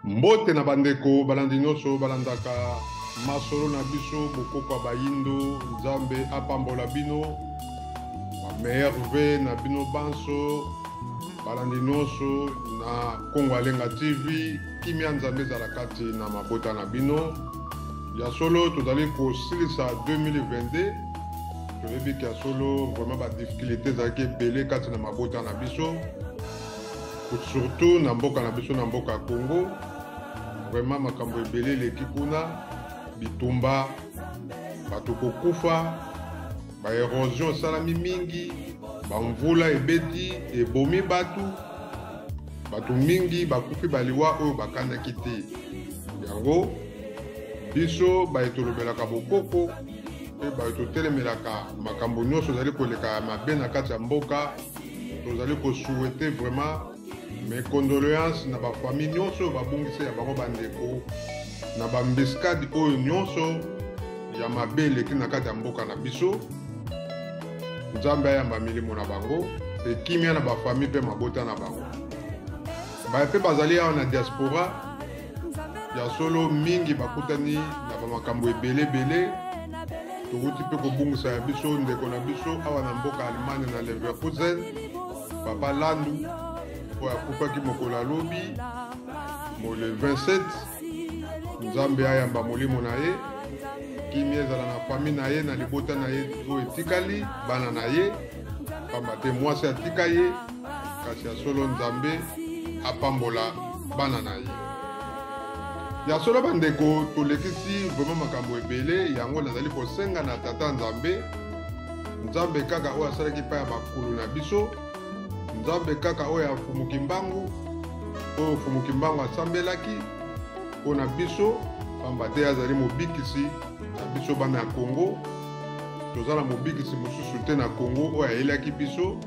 Mbote na bandeko balandi nyonso balandaka masolo na biso bokoko bayindo nzambe apambola bino bamerve na bino banso balandi nyonso na Kongo Alenga TV kimia nzambe ezala kati na mabota na bino ya solo tozali kosilisa 2022 toyebi ya solo vraiment ba difficulté ezalaki ebele kati na mabota na biso surtout na mboka na biso na mboka ya Congo. Vraiment makambo ebele leki kuna bitumba bato kokufa ba erosion salami mingi ba mvula ebeti ebomi bato mingi bakufi baliwa oyo bakanaki te yango biso baetolobelaka bokoko pe baetotelemelaka makambo nyonso ezali koleka mabe na kati ya mboka tozali kosouhaite vraiment mes condoléances na ba famille nyonso babungisi ya bango bandeko na ba mbeskadi oyo nyonso ya mabe eleki na kati ya mboka na biso nzambe ayamba milimo na bango ekimia na ba famille pe mabota na bango bape bazali awa na diaspora ya solo mingi bakutani na bamakambo ebele tokuti pe kobungisa ya biso ndeko na biso awa na mboka Allemagne na Leverkusen papa Landu oyo akufaki mokolo alobi le 27 nzambe ayamba molimo na ye kimia ezala na famille na ye na libota na ye oyo etikali bana na ye pamba te mwasi atika ye kasi ya solo nzambe apambola bana na ye ya solo bandeko tolekisi vraiment makambo ebele yango nazali kosenga na tata nzambe kaka oyo asalaki pa ya bakulu na biso nzambe kaka oyo afumuki mbangu asambelaki mpona biso pamba te azali mobikisi na biso bana ya Congo toza na mobikisi mosusu te na Congo oyo ayelaki biso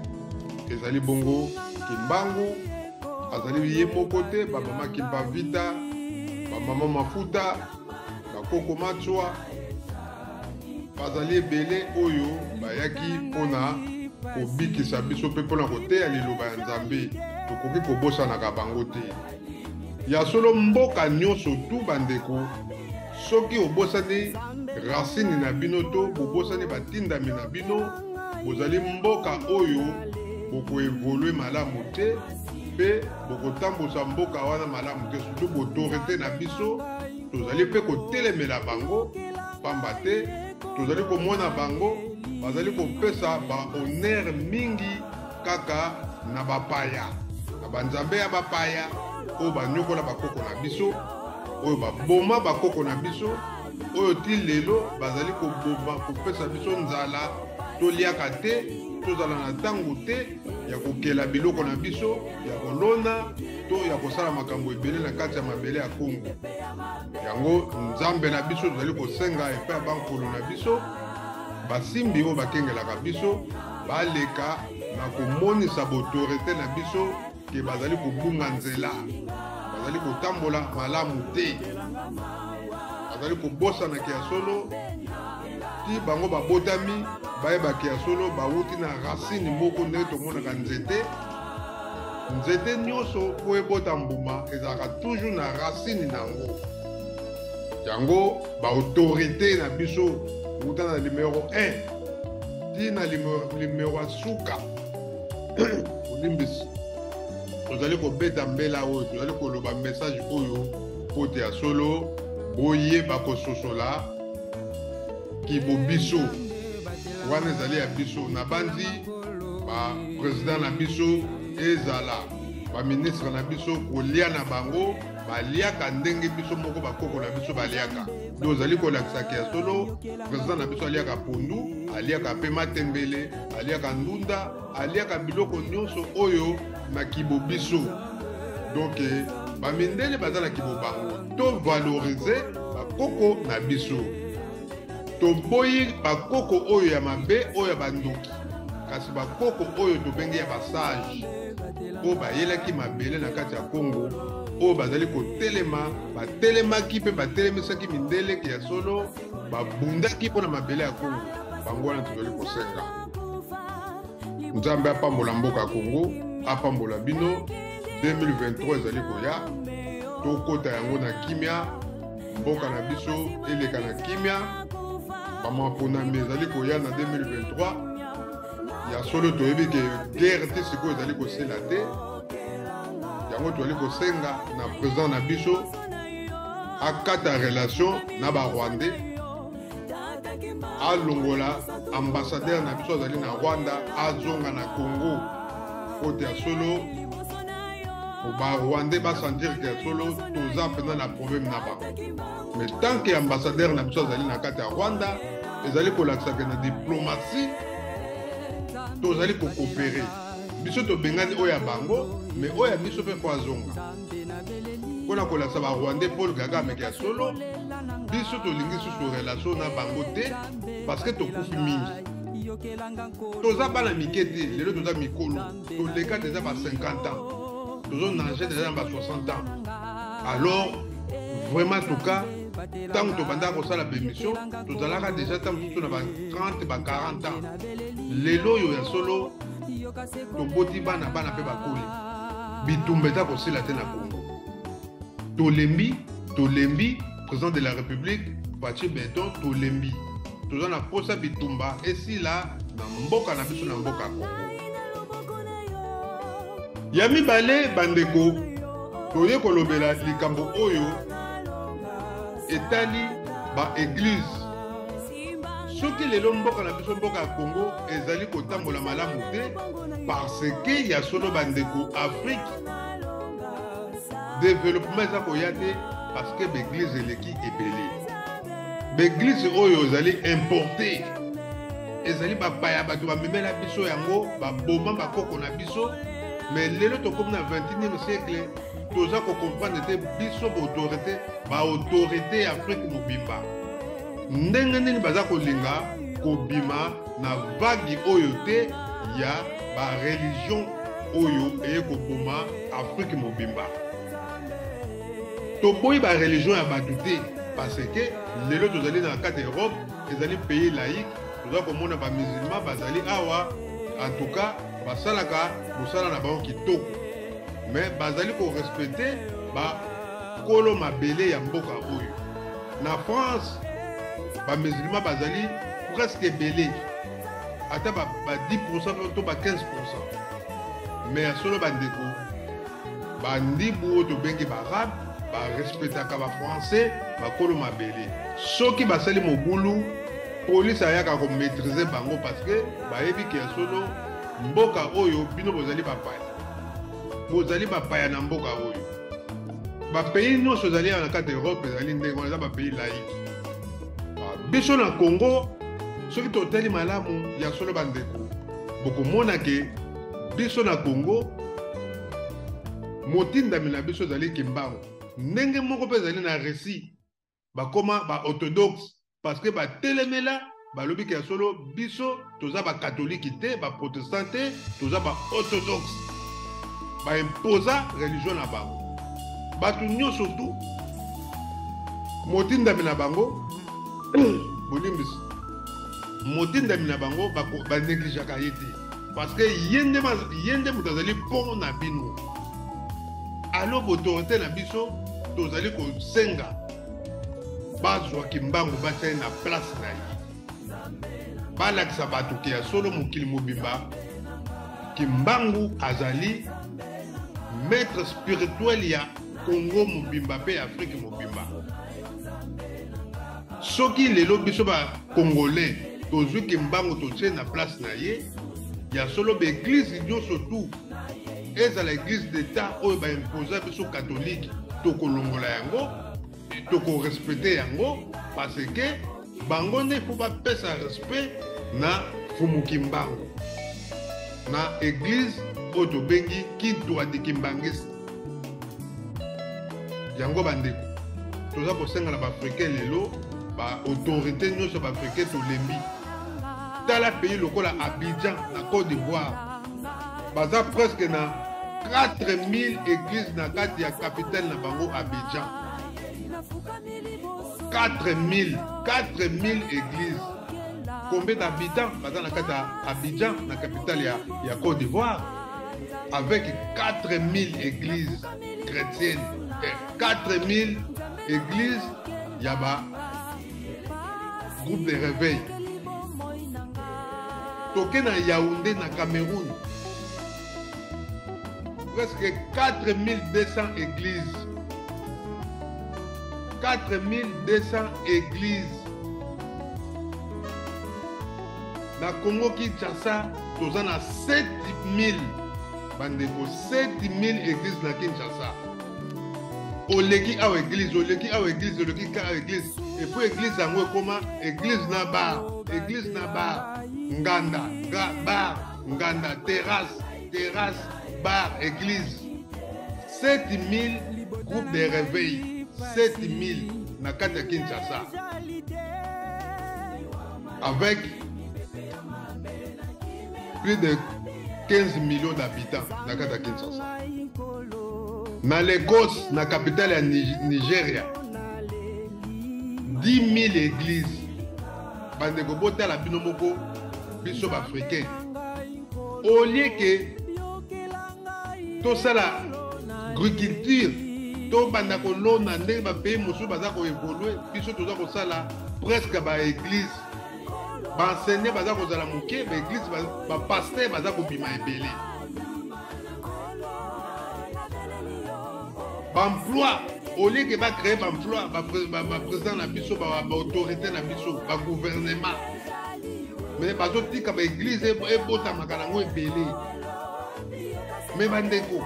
ezali bongo kimbangu azali ye moko te bamama kimba vita bamama mafuta bakoko matswa bazali ebele oyo bayaki mpona kobikisa biso mpe mpona koteya liloba ya nzambe tokoki kobosanaka bango te ya solo mboka nyonso tu bandeko soki obosani racine na bino to bobosani batindami na bino bozali mboka oyo bokoevolue malamu te mpe bokotambusa mboka wana malamu te surtout boautorité na biso tozali mpe kotelemela bango pamba te tozali komona bango bazali kopesa bahonneur mingi kaka na bapaya na banzambe ya bapaya oyo banyokola bakoko na biso oyo baboma bakoko na biso oyo ti lelo bazali kopesa biso nzala toliaka te tozala na ntango te ya kokela biloko na biso ya kolona to ya kosala makambo ebele na kati ya mabele ya Kongo yango nzambe na biso tozali kosenga epai ya bankolo na biso basimbi oyo bakengelaka biso baleka na komonisa baautorité na biso ke bazali kobunga nzela bazali kotambola malamu te bazali kobosanaki ya solo ti bango babotami bayebaki ya solo bawuti na racine moko ndenge tomonaka nzete nyonso po ebota mbuma ezalaka toujours na racine nango yango baautorité na biso wuta na numéro 1 ti na numéro ya suka olimbisi tozali kobeta mbela oyo tozali koloba message oyo po te ya solo boyeba kososola kibo biso wana ezali ya biso na bandi baprésident na biso ezala baministre na biso kolia na bango baliaka ndenge biso moko bakoko na biso baliaka nde ozali kolakisaki ya solo président na biso aliaka pondu aliaka mpe matembele aliaka ndunda aliaka biloko nyonso oyo na kibo biso donc bamindele baza na kibo bango tovalorize bakoko na biso toboyi bakoko oyo ya mabe oyo ya bandoki kasi bakoko oyo tobenge ya basage oyo bayelaki mabele na kati ya Congo oyo bazali kotelema batelemaki mpe batelemisaki mindele ya solo babundaki mpona mabele ya Congo bango wana tozali kosenga nzambe apambola mboka ya Congo apambola bino 2023 ezali koya tokota yango na kimia mboka na biso eleka na kimia bamaponami ezali koya na 2023 ya solo toyebi ke guerre te sikoyo ezali kosela te yango toyali kosenga na président na biso akata relation na barwandais alongola ambassadeur na biso azali na Rwanda azonga na Congo kote ya solo barwandais basentir ke ya solo toza mpena na problème na bango mais tant que ambassadeur na biso azali na kati ya Rwanda ezali kolakisaka na diplomatie tozali kocoopérer biso tobengani oyo ya bango mais oyo ya biso mpe po azonga mpona kolakisa barwandais Paul Kagame ya solo biso tolingi susu relation na bango te parce que tokufi mingi toza bana mike te lelo toza mikolo toleka deja ba 50 ans tozonange deja ba 60 ans alors vraiment en tout cas tant que tobanda kosala bémission tozalaka deja tant mosusu na ba 30 ba 40 ans lelo oyo ya solo toboti bana mpe bakoli bitumba eza kosila te na Congo tolembi président de la République Fachi Benton tolembi toza na posa bitumba esila na mboka na biso na mboka Congo ya mibale bandeko toye kolobela likambo oyo etali ba église soki lelo mboka na biso mboka ya Congo ezali kotambola malamu te parce que ya solo bandeko Afrique développement eza koya te parce que l'église eleki ebele l'église oyo ezali importé ezali bapaya bato bamemela biso yango baboma bakoko na biso mais lelo tokomi na 21e siècle toza kocomprendre te biso baautorité ya Afrique mobimba ndenge nini baza kolinga kobima na vagi oyo te ya bareligion oyo eye koboma Afrique mobimba toboyi ba religion ya bato te parce que lelo tozali na kati Europe ezali pays laïque toza komona ba musulman bazali awa en tout cas basalaka mosala na bango kitoko mais bazali ko respecter ba kolo mabele ya mboka oyo na France ba musulman bazali presque ebele ata ba 10% to ba 15% mais solo bandeko bandibu oyo tobengi baarabe barespectaka bafrançais bakolo mabele soki basali mobulu polise ayaka komaîtrise bango parce que bayebi ke ya solo mboka oyo bino bozali bapaya na mboka oyo bapays nyonso ezali na kati Europe ezali ndenge wana eza bapays laïque biso na Congo soki totali malamu ya solo bandeko bokomona ke biso na Congo motindami na biso ezali kimbango ndenge moko mpe ezali na récit bakoma ba-orthodoxe parce que batelemela balobi ke ya solo biso toza bakatoliki te baprotestant te toza ba-orthodoxe baimposa religion na bango bato nyonso tu motindami na bango bolimbisi motindami na bango banegligeaka ye te parce que ye nde moto azali mpo na bino alo boautorité na biso tozali kosenga bazwa kimbangu batia na place na ye balakisa bato ke ya solo mokili mobimba kimbangu azali maître spirituel ya Congo mobimba mpe ya Afrique mobimba soki lelo biso bacongolais tozwi kimbangu totie na place na ye ya solo baeglise nyonso tu ezala église d'état oyo baimposa biso catholique tokolongola yango tokorespecte yango parce que bango nde fo bapesa respect na fumu kimbangu na église oyo tobengi kintu adikimbangisi yango bandeko toza kosenga na baafricain lelo baautorité nyonso baafricain tolembi tala pays lokola Abidjan na Côte d'Ivoire baza presque na 4000 églises na kati ya capitale na bango Abidjan 4000 églises combien d'habitants baza na kati ya Abidjan na capitale ya Côte d'Ivoire avec 4000 églises chrétiennes 4000 églises, il y a un groupe de réveil. Toké na Yaoundé, na Cameroun, presque 4200 églises. 4200 églises. Na Congo Kinshasa, nous avons 7000. Bandeko, 7000 églises na Kinshasa. Oleki a église, oleki a église, oleki a église. Et puis église yango comment? Église na bar, église na bar. Nganda, bar, Nganda, terrasse, bar, église. 7000 groupes de réveil. 7000 na kata Kinshasa. Avec plus de 15 millions d'habitants na kata Kinshasa. Na Lagos, na capitale ya Nigeria, 10 000 églises. Bandeko botala bino moko biso africain. Au lieu que tout ça la agriculture, to banda ko lona ndenge ba pays mosu baza ko évoluer, biso toza ko sala presque ba église. Ba enseigner baza ko zala moke, ba église ba pasteur baza ko bima ebele. Emploi, au lieu que va créer emploi, président na biso, autorité na biso, gouvernement. Mais pas tout dit que l'église est bota makalango ebele. Mais bandeko.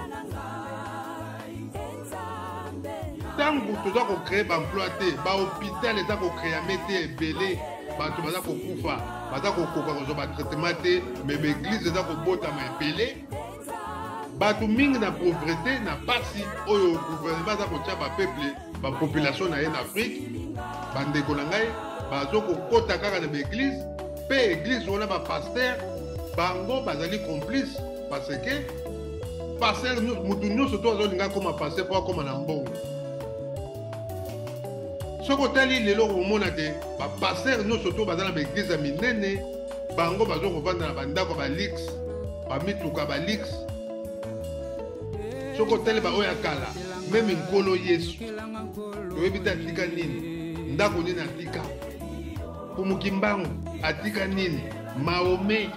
Tant que tu dois créer emploi te, ba hôpital les a créé métier ebele, ba tu vas ko kufa, ba za ko koka ba traitement te, mais l'église les a ko bota ma ebele. Batu mingi na pauvreté na pasi oyo gouvernement za kotia ba peuple ba population na en Afrique bandeko na ngai bazo ko kota kaka na église pe église on a ba pasteur bango bazali complice parce que pasteur mutu nyonso to azo linga koma pasteur po koma na mbongo soko tali lelo ko mona te ba pasteur nyonso to bazala ba église ya minene bango bazo ko vanda na bandako ba lix ba mituka ba lix. Soko tele ba oya kala même nkolo Yesu toyebi ta tika nini ndako nini atika kumukimbangu atika nini Mahomet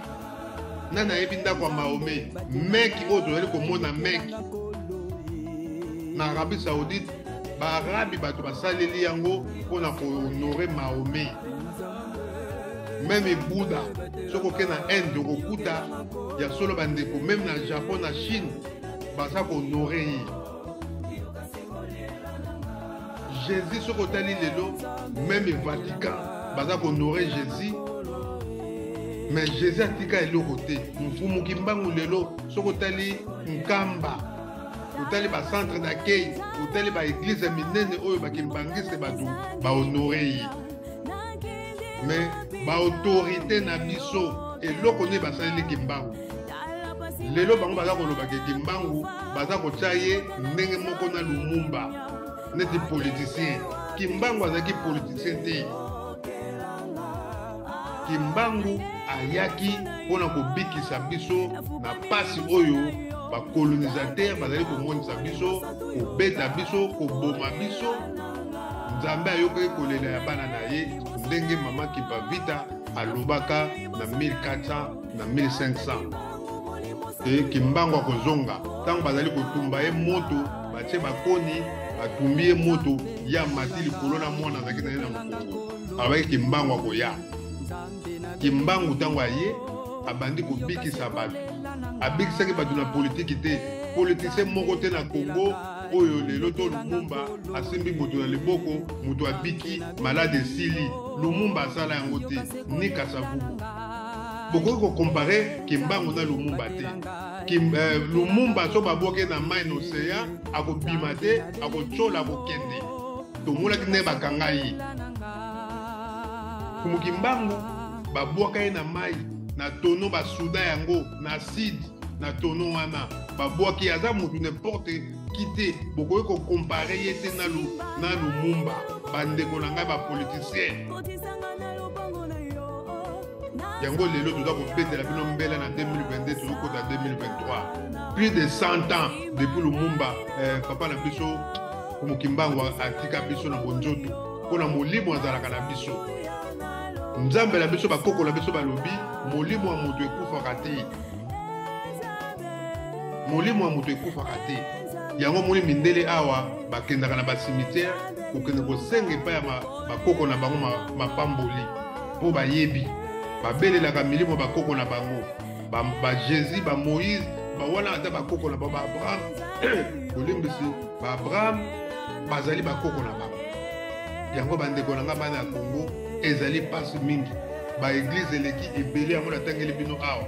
nana yebi ndako ya Mahomet meki oyo toyeli komona meki na Arabie Saoudite baarabi bato basaleli yango mpona kohonore Mahomet même Bouddha soko ke na Inde okokuta ya solo bandeko même na Japon na Chine baza honoré Jésus ce côté lelo même Vatican baza honoré Jésus mais Jésus atika elo côté mfumu kimbangu lelo ce côté nkamba côté ba centre d'accueil côté ba église minene oyo ba kimbangise batu ba honoré mais ba autorité na biso eloko ne basaleli kimbangu lelo bango baza koloba ke kimbangu baza kotia ye ndenge moko na Lumumba neti politicien kimbangu azalaki politicien te kimbangu ayaki mpona kobikisa biso na pasi oyo bacolonisateur bazali komonisa biso kobeta biso koboma biso nzambe ayokaki kolela ya bana na ye ndenge mama Kipavita alobaka na 1400 na 1500 kimbangu akozonga ntango bazali kotumba ye moto batie bakoni batumbi ye moto ya mati likolo na mwana azalaki na ye na mokongo abaki kimbangu akoya kimbangu ntango aye abandi kobikisa bato abikisaki bato na politiki te politicien moko te na Congo oyo lelo to Lumumba asimbi moto na liboko moto abiki malade esili Lumumba asala yango te ni Kasavubu bokoki kokompare kimbangu na Lumumba te Lumumba so baboke na mai na océan akobima te akocola akokende tomolaki nde bakanga ye kumukimbangu babwaka ye na mai na tono basuda yango na acide na tono wana babwaki aza motu n'importe qui te bokoki kokompare ye te na Lumumba bandeko na ngai bapoliticien yango lelo toza kobetela bino mbela na 2022 tozokota 2023 plus de 100 ans depuis Lumumba papa na biso Kumukimbangu atika biso na bonjoto pona molimo azalaka na biso. Nzambe na biso bakoko na biso balobi molimo wa mutu ekufaka te. Molimo wa mutu ekufaka te. Yango moni mindele awa bakendaka na basimitiere kokende kosenga epai ya bakoko na bango mapamboli mpo bayebi babelelaka milimo bakoko na bango ba Jésus ba Moïse ba wana ata bakoko na bango ba Abraham kolimbisi ba Abraham bazali bakoko na bango. Yango bandeko na nga bana ya Congo ezali pasi mingi ba église eleki ebele yango natangeli bino awa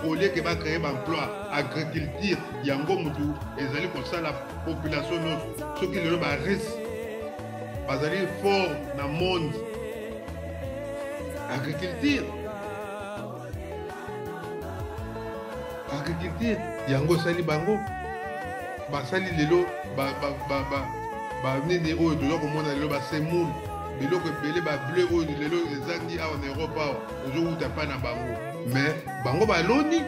au lieu que ba créer ba emploi agriculture yango mutu ezali kosala population nyonso soki lelo ba res bazali fort na monde agriculture yango sali bango basali lelo ba nini oyo toza komona lelo basemoule biloko ebele bableu oyo lelo ezangi awa na Europe awa ozowuta pa na bango mais bango baloni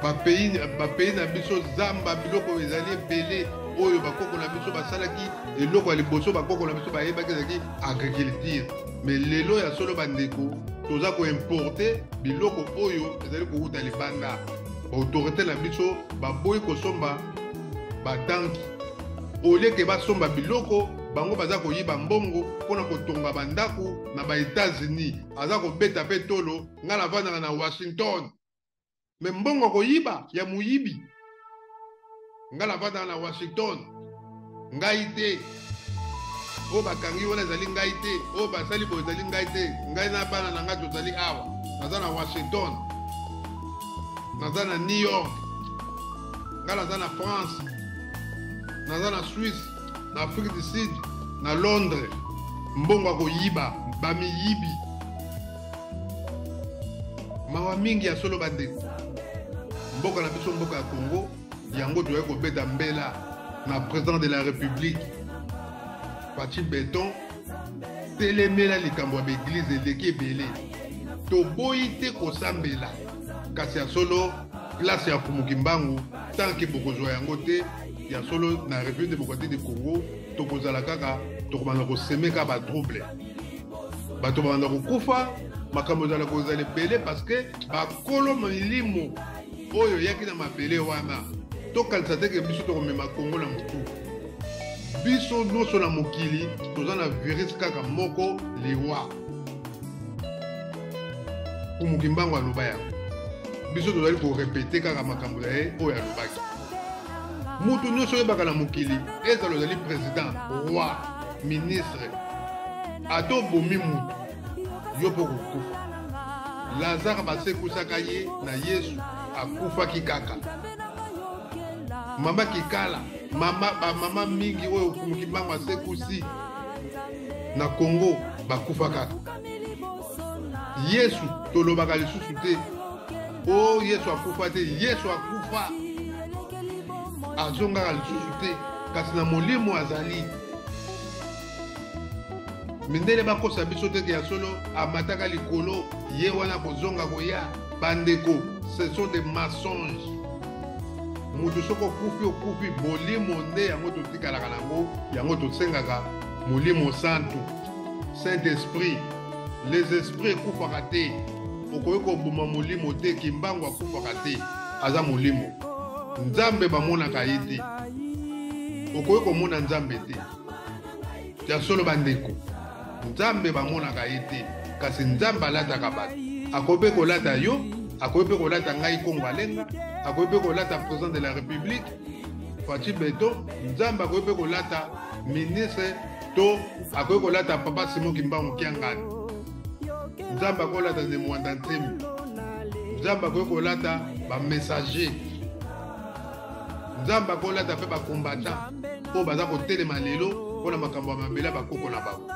bapays na biso zamba biloko ezali ebele oyo bakoko na biso basalaki eloko ya liboso bakoko na biso bayebaki ezalaki agriculture mais lelo ya solo bandeko toza koimporte biloko oyo ezali kowuta libanda baautorité na biso baboyi kosomba batanki oleke basomba biloko bango baza koyiba mbongo mpona kotonga bandako na ba-États-Unis aza kobeta mpe tolo nga navandaka na Washington me mbongo koyiba ya moyibi nga navandaka na Washington ngai te oyo bakangi wana ezali ngai te oyo basali boyo ezali ngai te ngai na bana na ngai tozali awa naza na Washington naza na New York nga naza na France naza na Suisse na Afrique du Sud na Londres mbongo akoyiba bamiyibi mawa mingi ya solo bandeko mboka na biso mboka ya Congo yango toyei kobeta mbela na président de la République Faci Beton telemela likambo ya baeglize eleki ebele toboyi te kosambela kasi ya solo place ya Kumukimbangu tanke bokozwa yango te ya solo na République démocratique du Congo tokozala kaka tokobanda kosemeka batrouble bato babanda kokufa makambo ezala kozala ebele parce que bakolo milimo oyo yaki na mabele wana tokalisa teke biso tokomema Congo na motu biso nyonso na mokili toza na virus kaka moko liwa Kumukimbangu aloba yango biso tozali korepete kaka makambo na ye oyo alobaki mutu nyonso oyebaka na mokili ezala ozali président roi ministre ata obomi mutu yo mpo kokufa. Lazare basekusaka ye na Yesu akufaki kaka. Mama Kikala mama mingi oyo Kumukimbangu asekusi na Congo bakufa kaka. Yesu tolobaka lisusu te o Yesu akufa te, Yesu akufa azongaka lisusu te kasi na molimo azali mindele bakosa biso teke ya solo amataka likolo ye wana kozonga koya bandeko. Ce sont des mensonges. Mutu soko okufi molimo nde yango totikalaka nango yango tosengaka molimo santu Saint-Esprit. Les esprits ekufaka te okoki koboma molimo te Kimbangu akufaka te aza molimo. Nzambe bamonaka ye te okoki komona Nzambe te ya solo bandeko. Nzambe bamonaka ye te kasi Nzambe alataka bato. Akoki kolata yo, akoki kolata ngai Kongo Alenga, akoki kolata président de la République Faci Beton. Nzambe akoki kolata ministre to akoki kolata papa Simon Kimbangu Kiangani. Nzambe akoki kolata Nemwanda Ntemi. Nzambe akoki kolata ba messager. Nzambe akoki kolata pe ba combattant po baza kotelema lelo mpona makambo ya mabela bakoko na bango.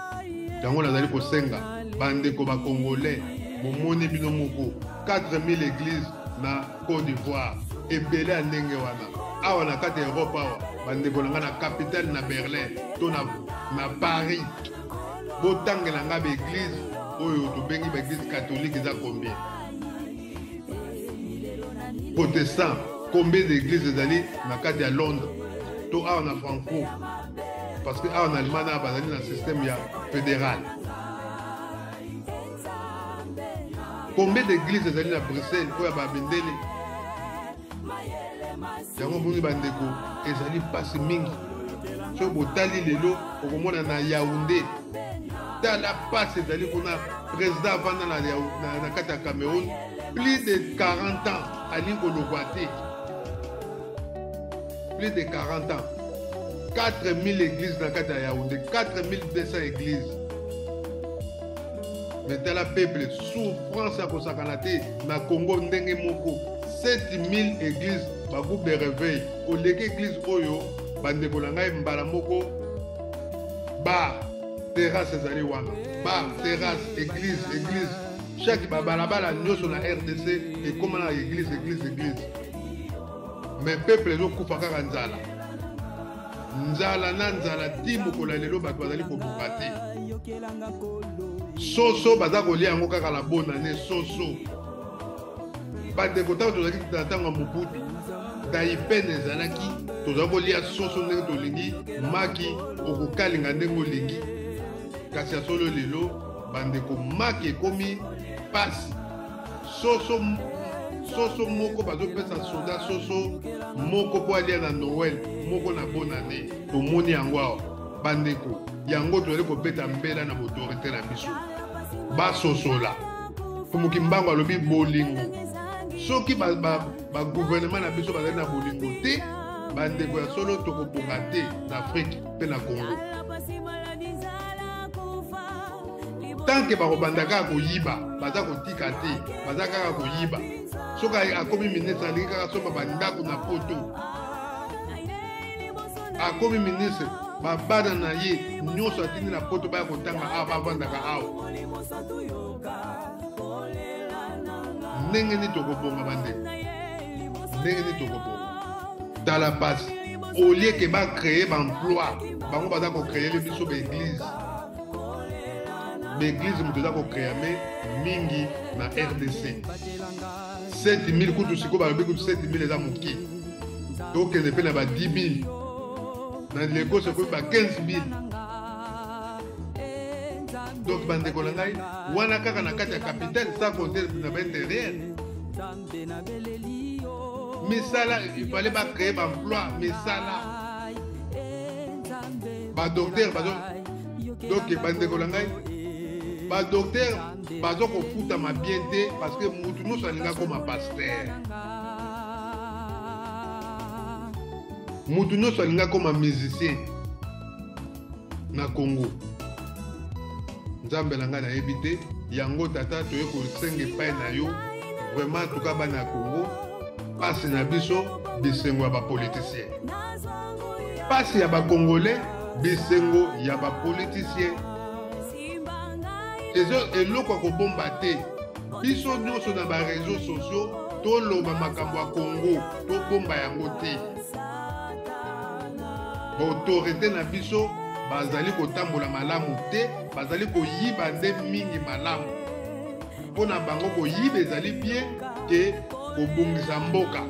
Yango nazali kosenga bandeko ba Congolais bomoni bino moko 4000 églises na Côte d'Ivoire ebele ya ndenge wana awa na kati ya Europe awa bandeko nanga na capitale na Berlin to na Paris botangela nga baeglise oyo tobengi baeglise catholique eza combien protestant combien d'églises ezali na kati ya Londres to a na franco parce que a en Allemagne bazali na système ya fédéral. Combien d'églises ezali na Bruxelles oyo ya babendele yango boni bandeko ezali pasi mingi so botali lelo okomona na Yaoundé tala pasi ezali kuna président avanda na kati ya Cameroun plus de 40 ans ali kolokwa te plus de 40 ans 4000 églises dans le Yaoundé, 4200 églises. Mais dans le peuple, souffrance à Kosakanate, na Congo ndenge moko, 7000 églises, ba groupe de réveil. Au leke église oyo, bande kolanga mbala moko, bar, terrasse ezali wana, bar, terrasse, église. Chaque balabala nyoso na RDC et comme na église. Mais peuple zo kufa kaka nzala. Nzala na nzala ti mokola lelo bato bazali kobuka te. Soso baza kolia yango kaka la bonne année soso. Bandeko ntango tozalaki na ntango ya Mobutu daipene ezalaki tozali kolia soso ndenge tolingi maki okokalinga ndenge olingi kasi ya solo lelo bandeko maki ekomi pasi soso moko bazopesa soda soso moko po alia na Noël moko na bonne année tomoni yango awa bandeko yango tozali kobeta mbela na autorité na biso basosola komoki mbango alobi bolingo soki bagouvernement na biso bazali na bolingo te bandeko ya solo tokobonga te na Afrique mpe na Congo tant que bakobanda kaka koyiba baza kotika te baza kaka koyiba soki akomi ministre alingi kaka somba bandako na poto akomi ministre babana na ye nyonso atindi na poto baya kotanga awa bavandaka awa ndenge nini tokobonga bandeko ndenge nini tokobonga tala pasi au lieu ke bacreye baemploi bango baza kocreyele biso baeglise l'église moto eza kocréame mingi na RDC 7000 kutu siko balobi kutu 7000 eza moke tokende mpe na ba 10000 na leko sekoyi ba 15000 donc bandeko na ngai wana kaka na kati ya capitale sans compter na baintérieur misala il fallait bacréer baemploi misala badocteur donc bandeko na ngai badocteur bazo kofutama bien te parce que mutu nyonso alinga koma pasteur mutu nyonso alinga koma musicien na Congo nzambe na ngai nayebi te yango tata toye kosenga epai na yo vraiment tuka bana ya Congo pasi na biso bisengo ya bapoliticien pasi ya bakongolais bisengo ya bapoliticien eloko akobomba te biso nyonso na bareseau sociaux toloba makambo ya Congo tobomba yango te baautorité na biso bazali kotambola malamu te bazali koyiba nde mingi malamu mpona bango koyiba ezali bien ke kobongisa mboka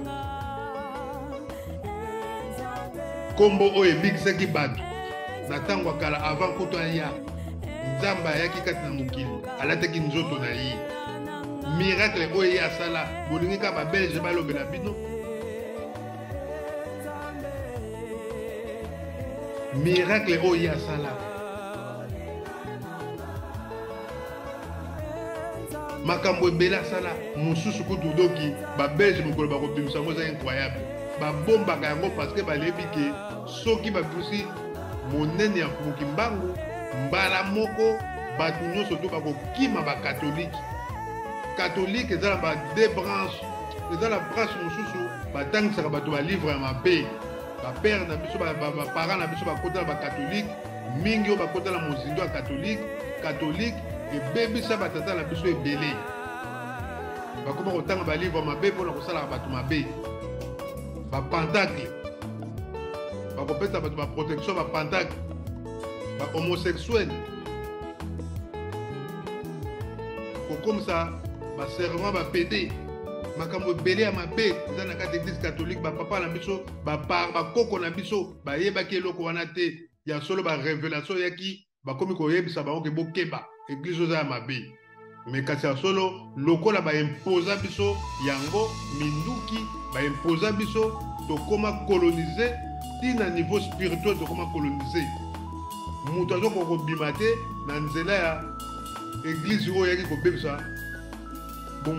kombo oyo ebikisaki bato na ntango ya kala avant kutu aya nzambe ayaki kati na mokili alataki nzoto na ye miracle oyo ye asala bolingi kaka babelge balobela bino miracle oyo ye asala makambo ebele asala mosusu kutu doki babelge mokolo bakobimisa yango eza incroyable babombaka yango parce que balebi ke soki bapusi monene ya moki mbangu mbala moko bato nyonso to bakokima bakatolike katolike eza na ba deux branches eza na branche mosusu batangisaka bato balivre ya mabe bapere na biso baparent na biso bakota na bakatolike mingi oyo bakota na mozindo ya katolike ebebisa batata na biso ebele bakoma kotanga balivre ya mabe mpona kosalaka bato mabe bapentacle bakopesa bato baprotection bapentacle homosexuel comme ça servant pédé makambo ebele ya mabe eza na kati église catholique bapapa na biso bakoko na biso bayebaki eloko wana te ya solo barévélation eyaki bakomi koyebisa bango ke bokeba église oza ya mabe me kasi ya solo lokola baimposa biso yango minduki baimposa biso tokoma coloniser tina niveau spirituel tokoma coloniser moto azoko kobima te na nzela ya église oyo yaki kobebisa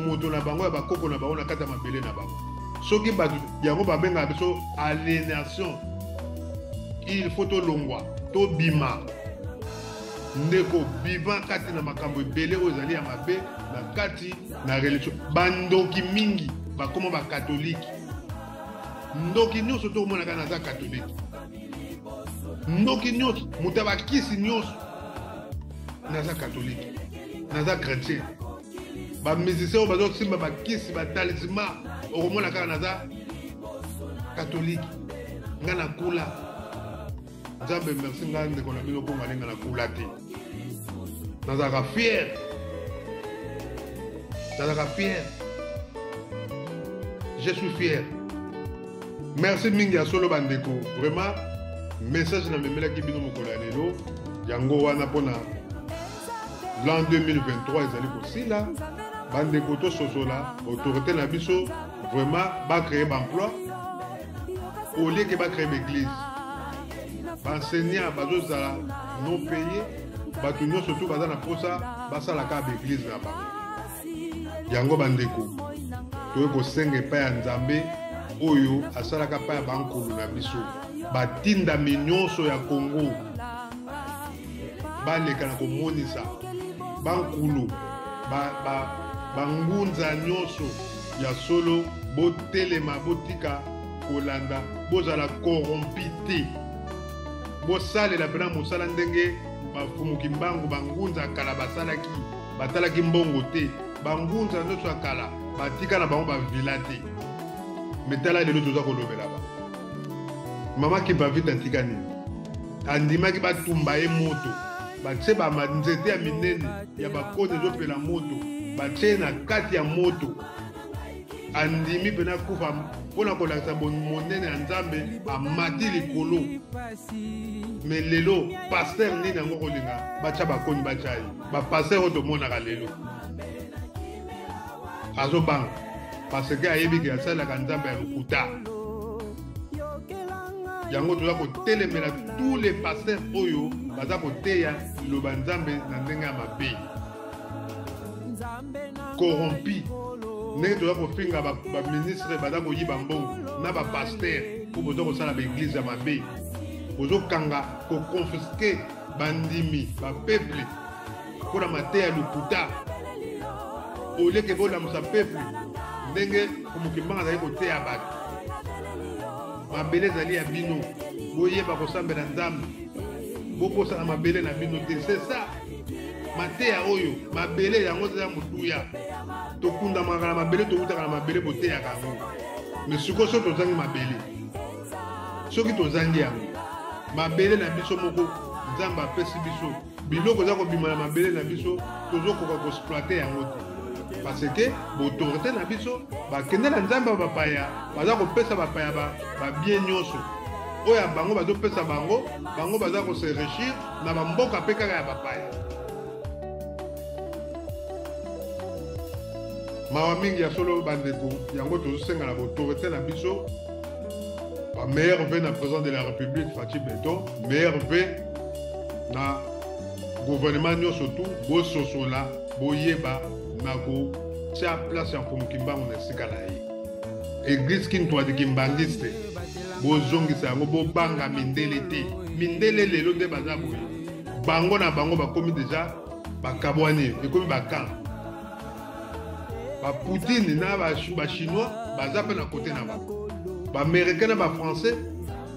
moto na bango ya bakoko na bango na kati ya mabele na bango soki bato yango babengaka biso aliénation il faut tolongwa tobima ndeko biva kati na makambo ebele oyo ezali ya mabe na kati na religion bandoki mingi bakoma bakatolike ndoki nyonso tokomonaka naza katolike ndoki nyonso moto ya bakisi nyonso naza katolike naza chrétien bamusicien oyo bazosimba bakisi batalisma okomona kaka naza katolike nga na kula nzambe merci nga ndeko na bino mpo ngalinga na kula te nazalaka fier je suis fier merci mingi ya solo bandeko vraiment message na memelaki bino mokolo ya lelo yango wana mpona l'an 2023 ezali kosila bandeko tososola autorité na biso vraiment bacréer baemploi au lieu ke bacréer baéglise baenseignant bazozala non payé bato nyonso to baza na posa basalaka baéglise na bango yango bandeko toye kosenga epai ya nzambe oyo asalaka epai ya bankulu na biso batindami nyonso ya Congo baleka na komonisa bankulu bangunza nyonso ya solo botelema botika kolanda bozala corrompi te bosalela mpena mosala ndenge bafumuki mbangu bangunza kala basalaki batalaki mbongo te bangunza nyonso ya kala batika na bango bavila te metala lelo toza kolobela ba mama Kipavita atika nini andimaki batumba ye moto batie banzete ya minene ya bakoni ezopela moto batie na kati ya moto andimi mpena kufa mpona kolakisa monene ya nzambe amati likolo me lelo paster nini yango kolinga batya bakoni batya ye bapaster oyo tomonaka lelo azobanga parce ke ayebi ke asalaka nzambe ya lokuta yango toza kotelemela tous les pasteurs oyo baza koteya liloba nzambe na ndenge ya mabe corrompi ndenge toza kofinga baministre baza koyiba mbongo na bapaster po boza kosala baeglize ya mabe bozokanga koconfiske bandimi bapeuple mpona mateya ya lokuta oleke bolamusa peuple ndenge komokimbanga azali koteya bato mabele ezali ya bino boyeba kosambela nzambe bokosala mabele na bino te c'est ça mateya oyo mabele yango eza motuya tokundamaka na mabele tokutaka na mabele boteyaka yango me sikoyo soki tozangi mabele soki tozangi yango mabele na biso moko nzambe apesi biso biloko eza kobima na mabele na biso tozokoka koexploite yango te parce que baautorité na biso bakende na nzambe ya bapaya baza kopesa bapaya babien nyonso oyo ya bango bazopesa bango baza kose réussir na bamboka mpe kaka ya bapaya mawa mingi ya solo bandeko yango tozosenga na baautorité na biso bameilleur ve na président de la république Fatou Beton meilleur ve na gouvernement nyonso tu bososola boyeba na kotia place ya mpomoki mbango na esika na ye église kini toadiki mbangisi te bozongisa yango bobanga mindele te mindele lelo nde baza boye bango na bango bakomi deja bakabwani ekomi bakan bapoutine na bachinois baza mpe na kote na bango baaméricain na bafrançais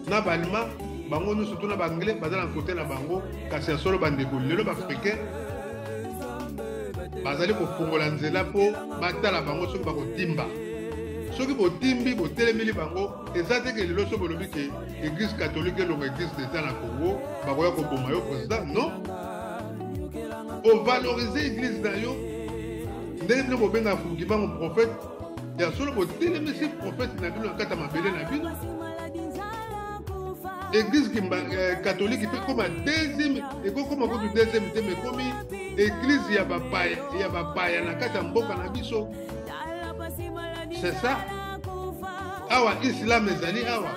na baallemand bango nyonso to na baanglais baza na kote na bango kasi ya solo bandeko lelo baafricain bazali kofungola nzela mpo batala bango soki bakotimba soki botimbi botelemeli bango eza teke lelo so bolobi ke église catholique elongo église d'état na Congo bakoya koboma yo président non ovalorize église na yo ndenge nde bobenga fumuki bango prophète ya solo botelemisi prophète na bino na kati ya mabele na bino. Église catholique fait comme un deuxième, et comme un deuxième thème, comme église il y a bapaya na kati ya mboka na biso. C'est ça. Awa islam ezali awa.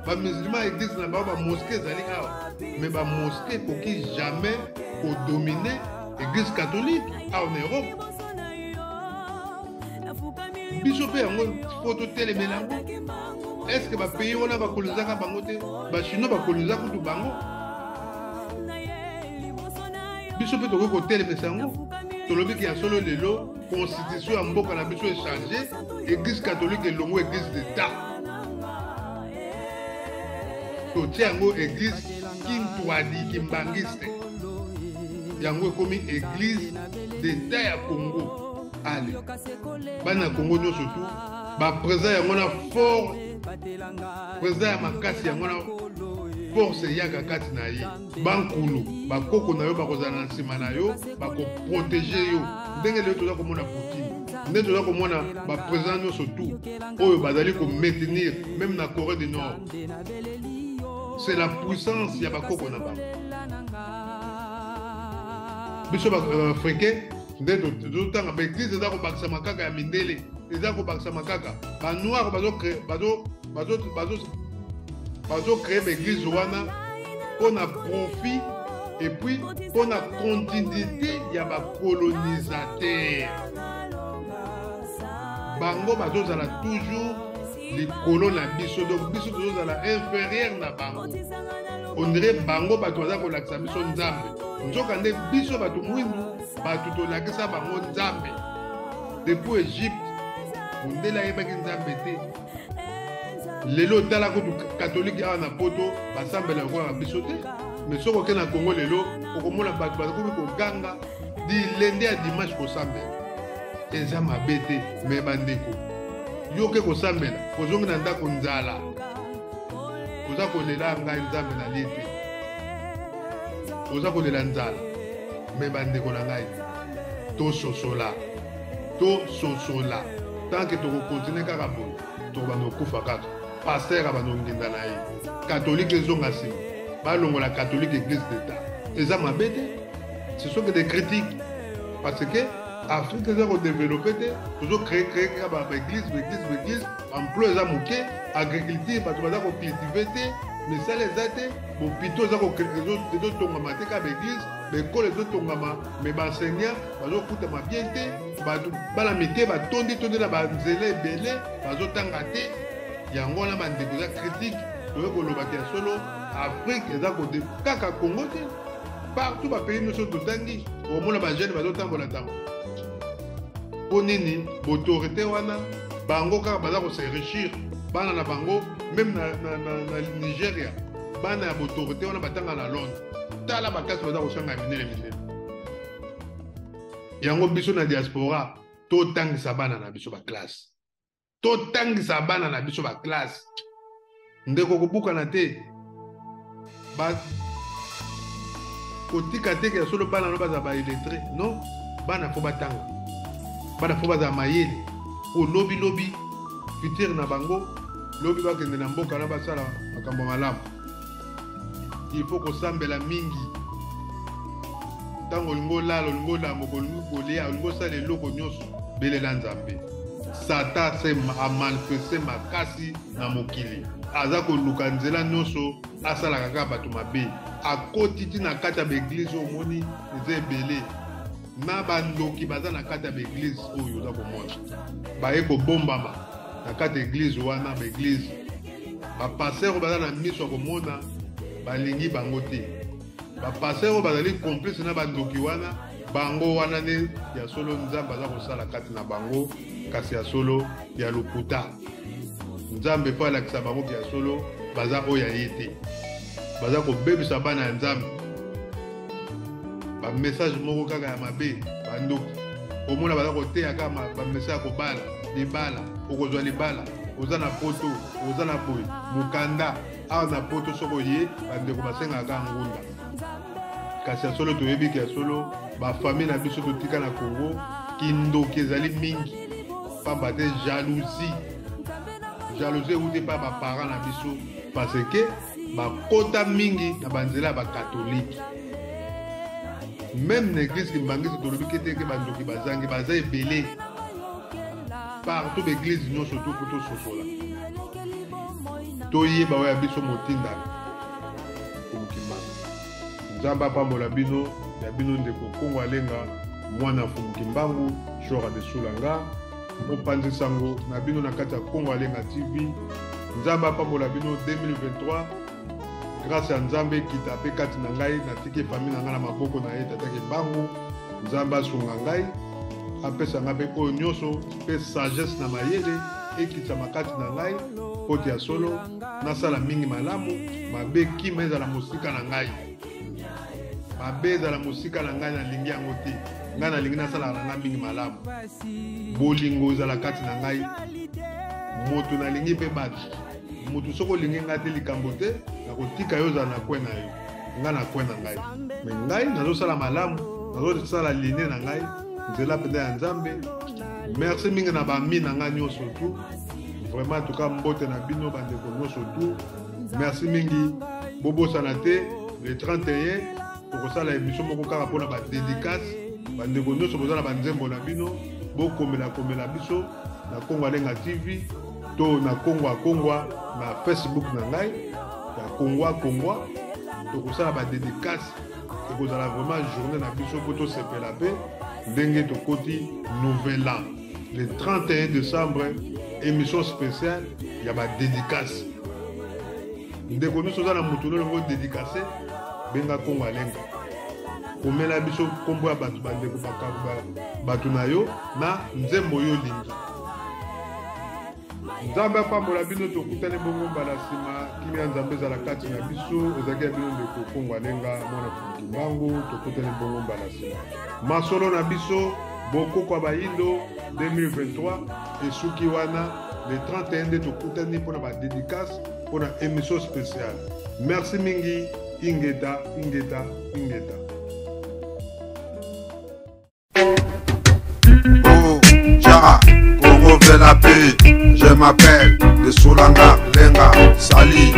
Ba musulman église na ba mosquée ezali awa. Mais ba mosquée koki jamais ko dominer église catholique en Europe. Biso pe yango photo télé melango. Est-ce que les pays où on a colonisé les Chinois ont colonisé tout bango? Biso peut te côté les mesango. Tolobi qui a solo le lot, constitution en boka na biso est changé, église catholique et longo église d'État. To tiango église Kintwadi Kimbangiste. Yango comme église d'État ya Congo. Allez. Bana Congo nous surtout, ba présent yango na fort. Président ya makasi yango na force yaka kati na ye bankulu bakoko na yo bakozala na nsima na yo bakoprotege yo ndenge lelo toza komona Poutine ndenge toza komona baprésident nyonso tu oyo bazali komaintenir même na Corée du Nord. C'est la puissance ya bakoko na bango. Biso baafricain nde tozotanga baeglise eza kobakisa makaka ya mindele eza kobakisa makaka banoir bazo créer l'église wana pour na profit et puis pour na continuité ya ba colonisateur bango bazo zala toujours les colons na biso donc biso tozo zala inférieur na bango on dirait bango bato baza kolakisa biso nzambe nzoka nde biso bato mwindu bato tolakisa bango nzambe depuis Égypte mondela yebaki nzambe te lelo tala kutu catholique awa na poto basambela kwa biso te mais soko ke na Congo lelo okomona bato bakomi koganga di lundi à dimanche kosambela eza mabe te me bandeko yo ke kosambela kozongi na ndako nzala oza kolela ngai nzambe na lie te oza kolela nzala me bandeko na ngai tososola tant que tokokontinue kaka boye tokobanokufa kaka pasteur abanonginda na ye catholique ezonga nsima balongola catholique église d'État eza mabe te ce sont que des critiques parce que Afrique eza kodéveloppe te tozocrée kaka baéglise emploi eza moke agriculture bato baza kocultive te misala eza te bopito ezotongama te kaka baéglise baekole ezotongama me baenseignant bazokutama bien te bato bana mike batondi na banzela ebele bazotanga te yango wana bandeko eza critique toye kolobaki ya solo Afrique eza kode kaka Congo te partout bapays nyonso totangi omona bajeune bazotambola ntango mpo nini baautorité wana bango kaka baza kosenrichir bana na bango même na Nigeria bana ya baautorité wana batanga na Londres tala bakasi baza kosanga minene yango biso na diaspora totangisa bana na biso baklasse totangisa bana na biso baklasse ndeko kobukana te kotika te ke solo bana no baza baillettré non bana fo batanga bana fo baza mayele po lobi futur na bango lobi bakende na mboka na basala makambo malamu il faut kosambela mingi ntango olingo lala olingo lambo olingo kolia olingo sala eloko nyonso belela nzambe satan se amanifeste makasi na mokili aza koluka nzela nyonso asalaka kaka bato mabe akoti ti na kati ya baeglize omoni eza ebele na bandoki baza na kati ya baeglize oyo oza komona baye kobombama na kati ya eglize wana baeglize bapaster oyo baza na miso ya komona balingi bango te bapaster oyo bazali complice na bandoki wana bango wana ne ya solo nzambe aza kosala kati na bango kasi ya solo ya lokuta nzambe po alakisa bango ya solo baza oyo ya ye te baza kobebisa bana ya nzambe bamessage moko kaka ya mabe bandoki omona baza koteya kaka bamessage ya kobala libala okozwa libala oza na poto oza na boye mokanda awa na poto soko ye bandeko basengaka ngunda kasi ya solo toyebi ya solo bafamille na biso totika na Congo kindoki ezali mingi pamba te jalousie outé pa ba parents na biso parce que ba kota mingi na banzela ba catholique même l'église qui mbangi to lobi kete ke bandoki bazangi bazai belé partout l'église non surtout pour tout sosola toye ba wa biso motinda Nzamba pambola bino ya bino ndeko Kongo alenga mwana Fumukimbangu shora de Sulanga mopanzi sango na bino na kati ya Kongo alenga TV. Nzamba pambola bino 2023 grâce à Nzambe kita pe kati na ngai na tiki famille na ngana maboko na ye tatake bangu Nzamba sunga ngai apesa ngabe oyo nyonso pe sagesse na mayele ekita makati na ngai poti ya solo nasala mingi malamu mabe kima ezala mosika na ngai mabeza la musika na ngai na lingi yango te ngai na lingi nasala na ngai mingi malamu bolingo ezala kati na ngai moto na lingi pe bato moto soko lingi ngai te likambo te na kotika yo ozala na kwe na yo ngai na kwe na ngai me ngai nazosala malamu nazosala line na ngai nzela penda ya Nzambe. Merci mingi na bami na ngai nyonso tu vraiment tuka mbote na bino bandeko nyonso tu merci mingi bobosana te le 31 pour ça la émission moko kaka pona ba dédicace bandeko nyonso bozala banzembo na bino bokomela biso na Kongo Alenga TV to na Kongo na Facebook na ngai ya Kongo to kosala ba dédicace et kozala vraiment journée na biso poto sepela pe ndenge to koti nouvel an le 31 décembre émission spéciale ya ba dédicace ndeko nyonso za na mutu longo dédicacé benga Kongo Alenga komela biso kombo ya bato bandeko bato na yo na nzembo yo lingi Nzambe pambola bino tokutane bongo mbala sima kimi ya Nzambe ezala kati na biso ezalaki ya bino ndeko Kongo Alenga mwana Fumukimbangu tokutane bongo mbala sima masolo na biso bokoko bayindo 2023 esuki wana le 31 nde tokutani mpona ba dédicace mpona émission spéciale. Merci mingi ingeta. Oh, Jara, Congo veut la paix. Je m'appelle de Sulanga, Lenga, Sali.